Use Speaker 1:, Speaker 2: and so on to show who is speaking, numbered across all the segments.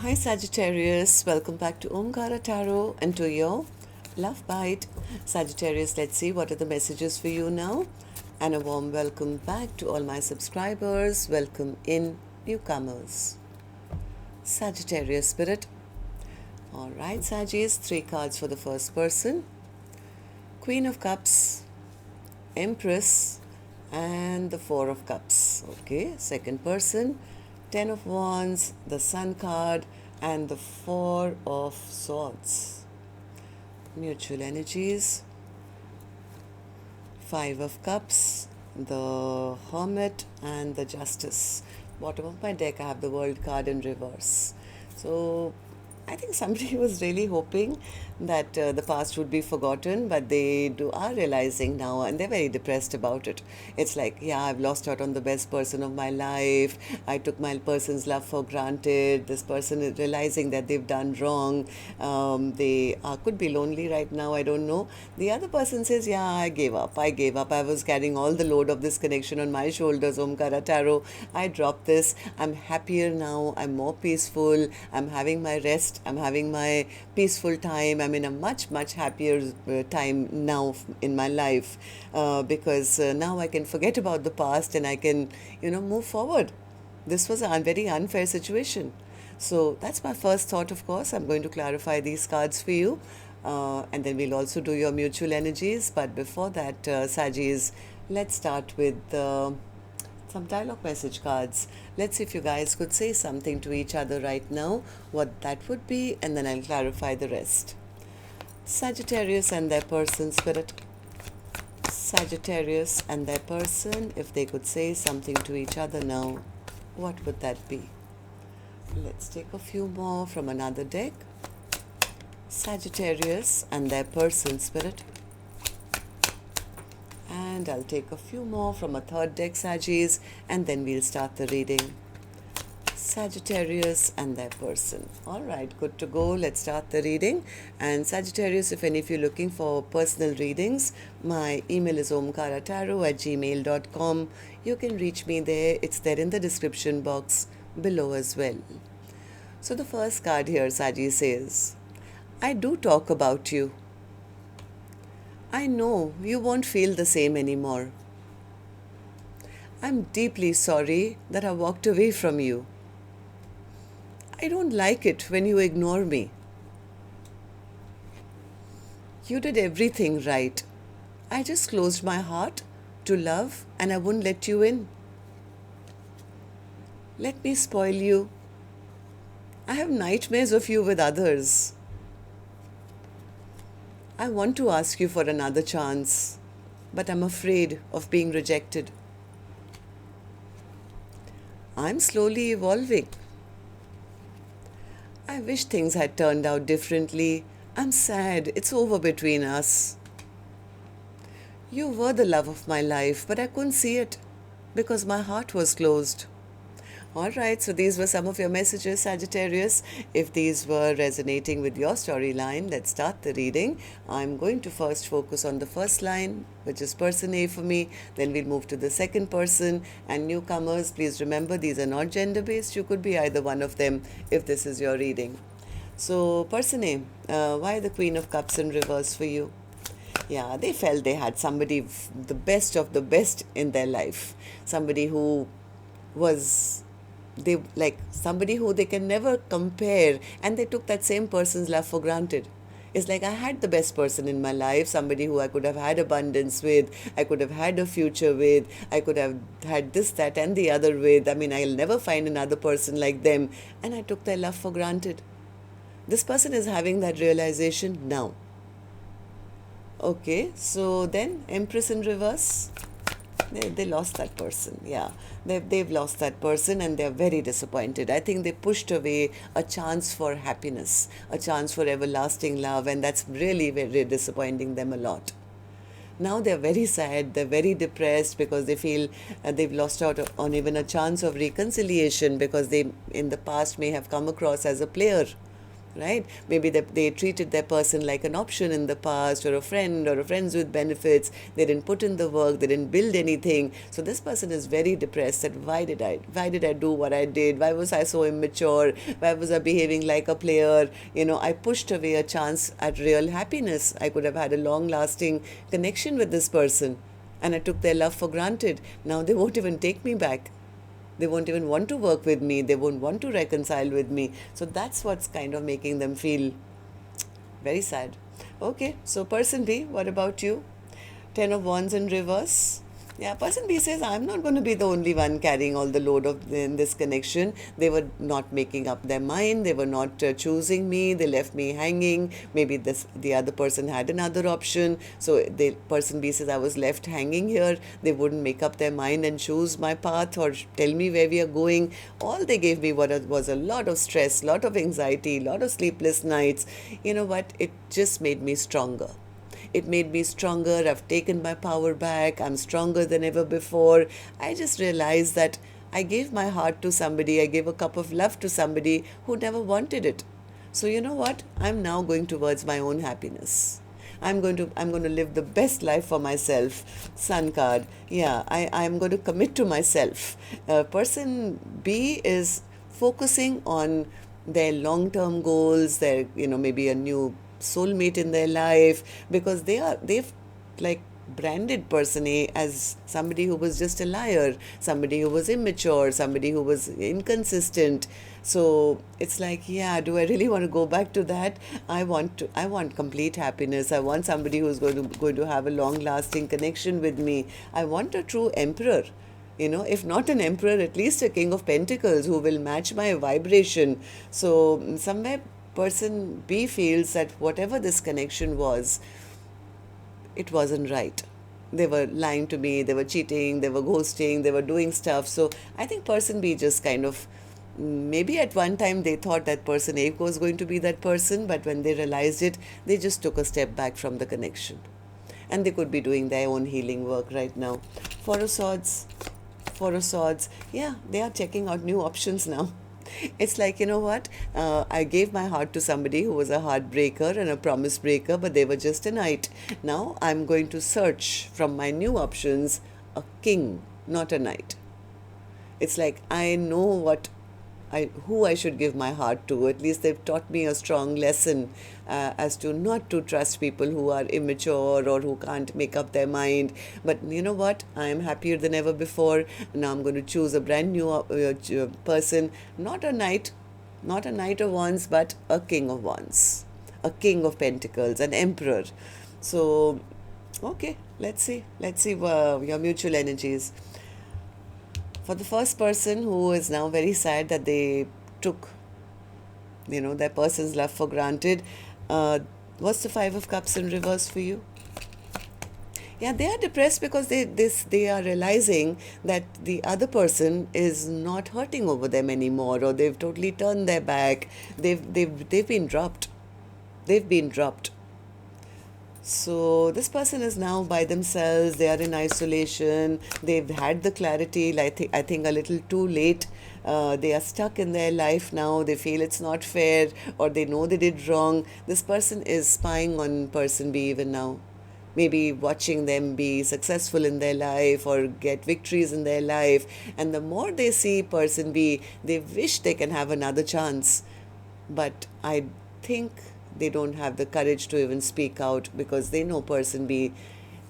Speaker 1: Hi Sagittarius, welcome back to Omkaratarot and to your love bite. Sagittarius, let's see what are the messages for you now. And a warm welcome back to all my subscribers. Welcome in newcomers. Sagittarius spirit. Alright, Sagittarius, 3 cards for the first person. Queen of Cups, Empress, and the 4 of Cups. Okay, second person. 10 of Wands, the Sun card, and the 4 of Swords. Mutual energies. 5 of Cups, the Hermit, and the Justice. Bottom of my deck, I have the World card in reverse. So I think somebody was really hoping that the past would be forgotten, but they are realizing now, and they're very depressed about it. It's like, yeah, I've lost out on the best person of my life. I took my person's love for granted. This person is realizing that they've done wrong. They could be lonely right now. I don't know. The other person says, yeah, I gave up. I gave up. I was carrying all the load of this connection on my shoulders, Omkaratarot. I dropped this. I'm happier now. I'm more peaceful. I'm having my rest. I'm having my peaceful time. I'm in a much happier time now in my life because now I can forget about the past and I can, move forward. This was a very unfair situation. So that's my first thought, of course. I'm going to clarify these cards for you. And then we'll also do your mutual energies. But before that, Sagis, let's start with some dialogue message cards. Let's see if you guys could say something to each other right now, what that would be, and then I'll clarify the rest. Sagittarius and their person spirit. Sagittarius and their person, if they could say something to each other now, what would that be? Let's take a few more from another deck. Sagittarius and their person spirit. And I'll take a few more from a third deck, Sagittarius, and then we'll start the reading. Sagittarius and their person. All right, good to go. Let's start the reading. And Sagittarius, if any of you are looking for personal readings, my email is omkaratarot@gmail.com. You can reach me there. It's there in the description box below as well. So the first card here, Sagittarius says, I do talk about you. I know you won't feel the same anymore. I'm deeply sorry that I walked away from you. I don't like it when you ignore me. You did everything right. I just closed my heart to love and I wouldn't let you in. Let me spoil you. I have nightmares of you with others. I want to ask you for another chance, but I'm afraid of being rejected. I'm slowly evolving. I wish things had turned out differently. I'm sad. It's over between us. You were the love of my life, but I couldn't see it because my heart was closed. Alright, so these were some of your messages, Sagittarius. If these were resonating with your storyline, let's start the reading. I'm going to first focus on the first line, which is person A for me. Then we'll move to the second person. And newcomers, please remember these are not gender-based. You could be either one of them if this is your reading. So person A, why the Queen of Cups in reverse for you? Yeah, they felt they had somebody, the best of the best in their life. Somebody who was... somebody who they can never compare, and they took that same person's love for granted. It's like I had the best person in my life, somebody who I could have had abundance with, I could have had a future with, I could have had this, that, and the other with. I mean, I'll never find another person like them, and I took their love for granted. This person is having that realization now. Okay, so then Empress in reverse. They lost that person, yeah. They've lost that person and they're very disappointed. I think they pushed away a chance for happiness, a chance for everlasting love, and that's really very disappointing them a lot. Now they're very sad, they're very depressed because they feel they've lost out on even a chance of reconciliation because they in the past may have come across as a player. right? Maybe they treated their person like an option in the past, or a friend, or a friends with benefits. They didn't put in the work, they didn't build anything. So this person is very depressed that why did I do what I did? Why was I so immature? Why was I behaving like a player? I pushed away a chance at real happiness. I could have had a long lasting connection with this person, and I took their love for granted. Now they won't even take me back. They won't even want to work with me. They won't want to reconcile with me. So that's what's kind of making them feel very sad. Okay, so person B, what about you? Ten of Wands in reverse. Yeah, person B says, I'm not going to be the only one carrying all the load of in this connection. They were not making up their mind. They were not choosing me. They left me hanging. Maybe the other person had another option. So the person B says, I was left hanging here. They wouldn't make up their mind and choose my path or tell me where we are going. All they gave me was a lot of stress, lot of anxiety, lot of sleepless nights. You know what? It just made me stronger. It made me stronger. I've taken my power back. I'm stronger than ever before. I just realized that I gave my heart to somebody. I gave a cup of love to somebody who never wanted it. So you know what? I'm now going towards my own happiness. I'm going to live the best life for myself. Sun card. Yeah, I'm going to commit to myself. Person B is focusing on their long-term goals, their, maybe a new soulmate in their life, because they've like branded person A as somebody who was just a liar, somebody who was immature, somebody who was inconsistent. So it's like, yeah, do I really want to go back to that? I want complete happiness. I want somebody who's going to have a long lasting connection with me. I want a true emperor. If not an emperor, at least a king of pentacles who will match my vibration. So somewhere person B feels that whatever this connection was, it wasn't right. They were lying to me, they were cheating, they were ghosting, they were doing stuff. So I think person B just kind of, maybe at one time they thought that person A was going to be that person, but when they realized it, they just took a step back from the connection. And they could be doing their own healing work right now. Four of Swords. Yeah, they are checking out new options now. It's like, you know what? I gave my heart to somebody who was a heartbreaker and a promise breaker, but they were just a knight. Now I'm going to search from my new options a king, not a knight. It's like I know who I should give my heart to. At least they've taught me a strong lesson as to not to trust people who are immature or who can't make up their mind. But you know what? I am happier than ever before. Now I'm going to choose a brand new person, not a knight of wands, but a king of wands, a king of pentacles, an emperor. So, okay, let's see your mutual energies. For the first person who is now very sad that they took, their person's love for granted, what's the Five of Cups in reverse for you? Yeah, they are depressed because they are realizing that the other person is not hurting over them anymore, or they've totally turned their back. They've been dropped. They've been dropped. So this person is now by themselves. They are in isolation. They've had the clarity, I think a little too late. They are stuck in their life now. They feel it's not fair, or they know they did wrong. This person is spying on person B even now. Maybe watching them be successful in their life or get victories in their life. And the more they see person B, they wish they can have another chance. But I think they don't have the courage to even speak out, because they know person B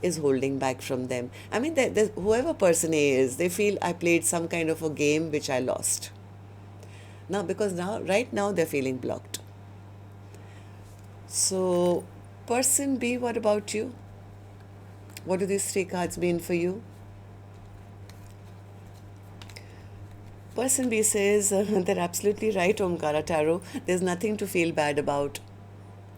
Speaker 1: is holding back from them. I mean, whoever person A is, they feel I played some kind of a game which I lost. Now, because right now they're feeling blocked. So, person B, what about you? What do these three cards mean for you? Person B says, they're absolutely right, Omkaratarot. There's nothing to feel bad about.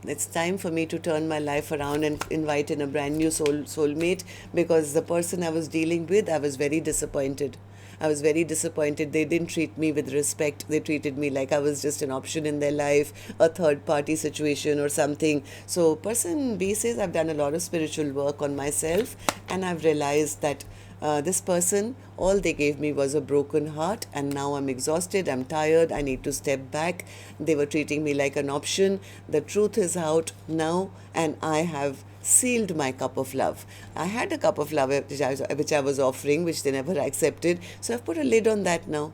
Speaker 1: It's time for me to turn my life around and invite in a brand new soulmate, because the person I was dealing with, I was very disappointed. They didn't treat me with respect. They treated me like I was just an option in their life, a third party situation or something. So person B says, I've done a lot of spiritual work on myself, and I've realized that This person, all they gave me was a broken heart, and now I'm exhausted, I'm tired, I need to step back. They were treating me like an option. The truth is out now, and I have sealed my cup of love. I had a cup of love which I was offering, which they never accepted. So I've put a lid on that now.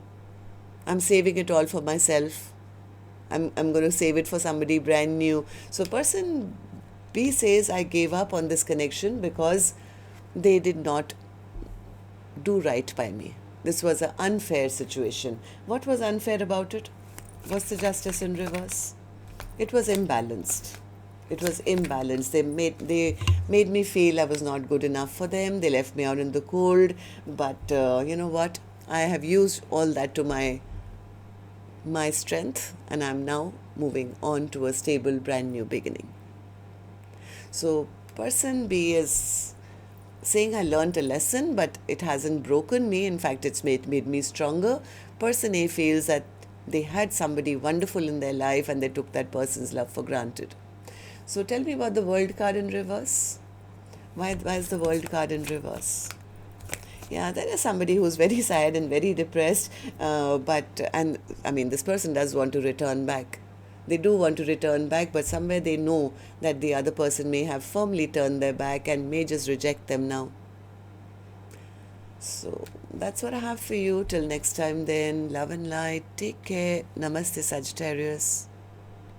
Speaker 1: I'm saving it all for myself. I'm going to save it for somebody brand new. So person B says, I gave up on this connection because they did not do right by me. This was an unfair situation. What was unfair about it? Was the justice in reverse? It was imbalanced. It was imbalanced. They made me feel I was not good enough for them. They left me out in the cold. But you know what? I have used all that to my strength, and I'm now moving on to a stable, brand new beginning. So person B is saying I learned a lesson, but it hasn't broken me. In fact, it's made me stronger. Person A feels that they had somebody wonderful in their life and they took that person's love for granted. So tell me about the World card in reverse. Why is the World card in reverse? Yeah, there is somebody who's very sad and very depressed, and I mean, this person does want to return back. They do want to return back, but somewhere they know that the other person may have firmly turned their back and may just reject them now. So that's what I have for you. Till next time then, love and light. Take care. Namaste, Sagittarius.